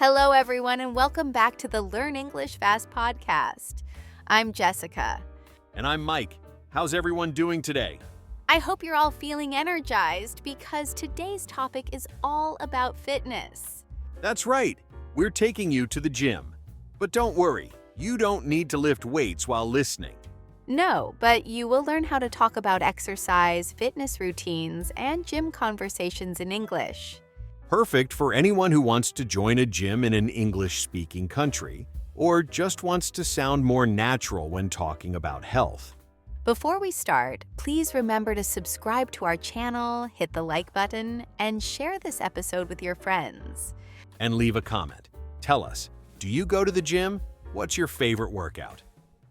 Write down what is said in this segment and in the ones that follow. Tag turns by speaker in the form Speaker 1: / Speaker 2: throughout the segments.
Speaker 1: Hello, everyone, and welcome back to the Learn English Fast podcast. I'm Jessica.
Speaker 2: And I'm Mike. How's everyone doing today?
Speaker 1: I hope you're all feeling energized because today's topic is all about fitness.
Speaker 2: That's right. We're taking you to the gym. But don't worry, you don't need to lift weights while listening.
Speaker 1: No, but you will learn how to talk about exercise, fitness routines, and gym conversations in English.
Speaker 2: Perfect for anyone who wants to join a gym in an English-speaking country or just wants to sound more natural when talking about health.
Speaker 1: Before we start, please remember to subscribe to our channel, hit the like button, and share this episode with your friends.
Speaker 2: And leave a comment. Tell us, do you go to the gym? What's your favorite workout?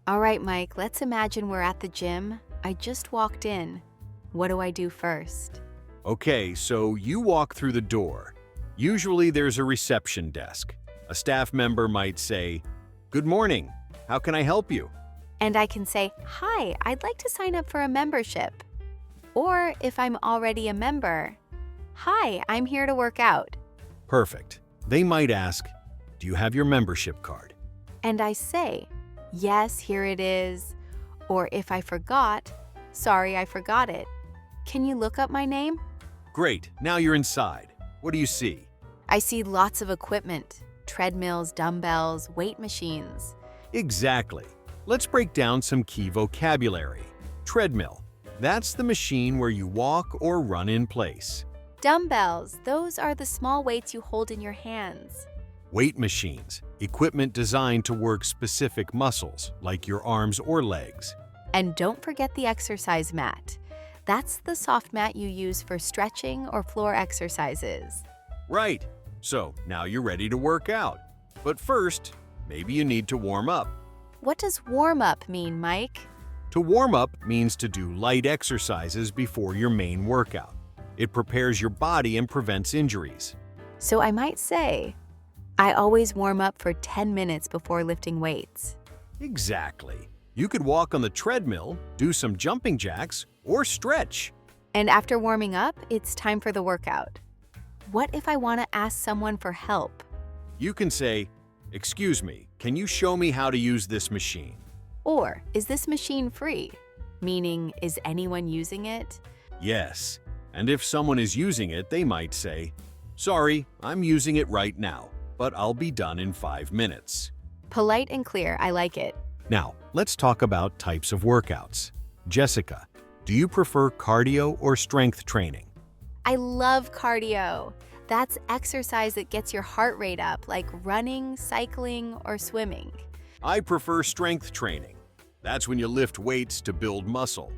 Speaker 1: All right, Mike, let's imagine we're at the gym. I just walked in. What do I do first?
Speaker 2: Okay, so you walk through the door. Usually there's a reception desk. A staff member might say, "Good morning. How can I help you?"
Speaker 1: And I can say, "Hi, I'd like to sign up for a membership." Or if I'm already a member, "Hi, I'm here to work out."
Speaker 2: Perfect. They might ask, "Do you have your membership card?"
Speaker 1: And I say, "Yes, here it is." Or if I forgot, "Sorry, I forgot it. Can you look up my name?"
Speaker 2: Great, now you're inside. What do you see?
Speaker 1: I see lots of equipment, treadmills, dumbbells, weight machines.
Speaker 2: Exactly. Let's break down some key vocabulary. Treadmill. That's the machine where you walk or run in place.
Speaker 1: Dumbbells, those are the small weights you hold in your hands.
Speaker 2: Weight machines. Equipment designed to work specific muscles, like your arms or legs.
Speaker 1: And don't forget the exercise mat. That's the soft mat you use for stretching or floor exercises.
Speaker 2: Right. So now you're ready to work out. But first, maybe you need to warm up.
Speaker 1: What does warm up mean, Mike?
Speaker 2: To warm up means to do light exercises before your main workout. It prepares your body and prevents injuries.
Speaker 1: So I might say, I always warm up for 10 minutes before lifting weights.
Speaker 2: Exactly. You could walk on the treadmill, do some jumping jacks, or stretch.
Speaker 1: And after warming up, it's time for the workout. What if I want to ask someone for help?
Speaker 2: You can say, "Excuse me, can you show me how to use this machine?"
Speaker 1: Or, is this machine free? Meaning, is anyone using it?
Speaker 2: Yes. And if someone is using it, they might say, "Sorry, I'm using it right now, but I'll be done in 5 minutes."
Speaker 1: Polite and clear, I like it.
Speaker 2: Now, let's talk about types of workouts. Jessica, do you prefer cardio or strength training?
Speaker 1: I love cardio. That's exercise that gets your heart rate up, like running, cycling, or swimming.
Speaker 2: I prefer strength training. That's when you lift weights to build muscle.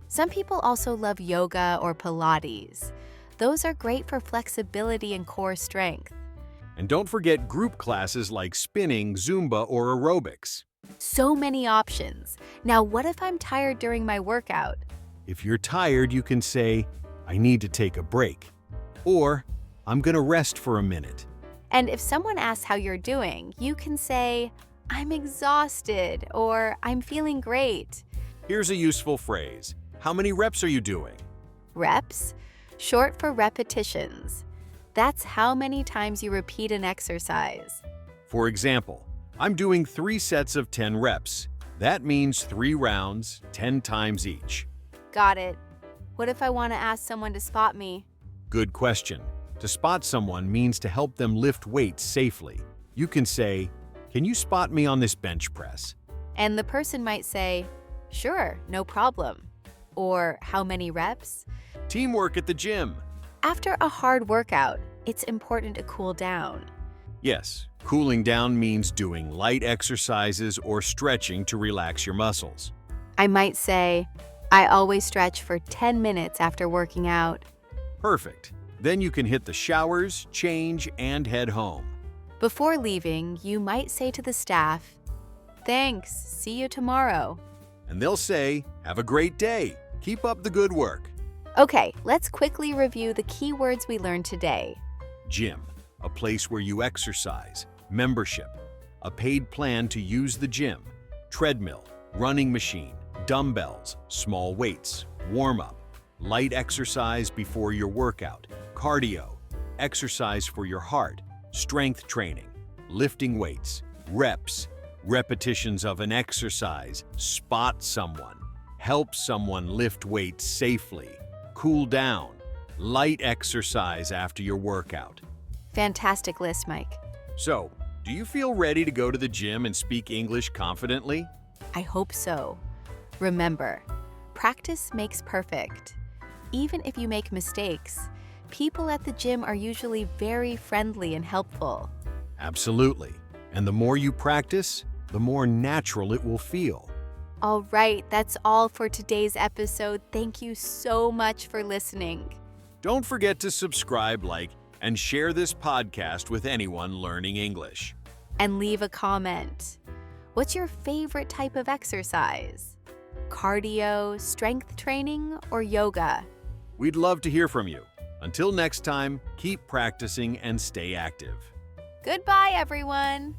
Speaker 1: Some people also love yoga or Pilates. Those are great for flexibility and core strength.
Speaker 2: And don't forget group classes like spinning, Zumba, or aerobics.
Speaker 1: So many options. Now, what if I'm tired during my workout?
Speaker 2: If you're tired, you can say, "I need to take a break," or "I'm gonna rest for a minute."
Speaker 1: And if someone asks how you're doing, you can say, "I'm exhausted," or "I'm feeling great."
Speaker 2: Here's a useful phrase. How many reps are you doing?
Speaker 1: Reps, short for repetitions. That's how many times you repeat an exercise.
Speaker 2: For example, I'm doing 3 sets of 10 reps. That means 3 rounds, 10 times each.
Speaker 1: Got it. What if I want to ask someone to spot me?
Speaker 2: Good question. To spot someone means to help them lift weights safely. You can say, "Can you spot me on this bench press?"
Speaker 1: And the person might say, "Sure, no problem." Or, "How many reps?"
Speaker 2: Teamwork at the gym.
Speaker 1: After a hard workout, it's important to cool down.
Speaker 2: Yes, cooling down means doing light exercises or stretching to relax your muscles.
Speaker 1: I might say, I always stretch for 10 minutes after working out.
Speaker 2: Perfect. Then you can hit the showers, change, and head home.
Speaker 1: Before leaving, you might say to the staff, "Thanks, see you tomorrow."
Speaker 2: And they'll say, "Have a great day. Keep up the good work."
Speaker 1: Okay, let's quickly review the key words we learned today.
Speaker 2: Gym, a place where you exercise. Membership, a paid plan to use the gym. Treadmill, running machine. Dumbbells, small weights. Warm-up, light exercise before your workout. Cardio, exercise for your heart. Strength training, lifting weights, reps, repetitions of an exercise, spot someone, help someone lift weights safely, cool down, light exercise after your workout.
Speaker 1: Fantastic list, Mike.
Speaker 2: So, do you feel ready to go to the gym and speak English confidently?
Speaker 1: I hope so. Remember, practice makes perfect. Even if you make mistakes, people at the gym are usually very friendly and helpful.
Speaker 2: Absolutely. And the more you practice, the more natural it will feel.
Speaker 1: All right, that's all for today's episode. Thank you so much for listening.
Speaker 2: Don't forget to subscribe, like, and share this podcast with anyone learning English.
Speaker 1: And leave a comment. What's your favorite type of exercise? Cardio, strength training, or yoga?
Speaker 2: We'd love to hear from you. Until next time, keep practicing and stay active.
Speaker 1: Goodbye, everyone.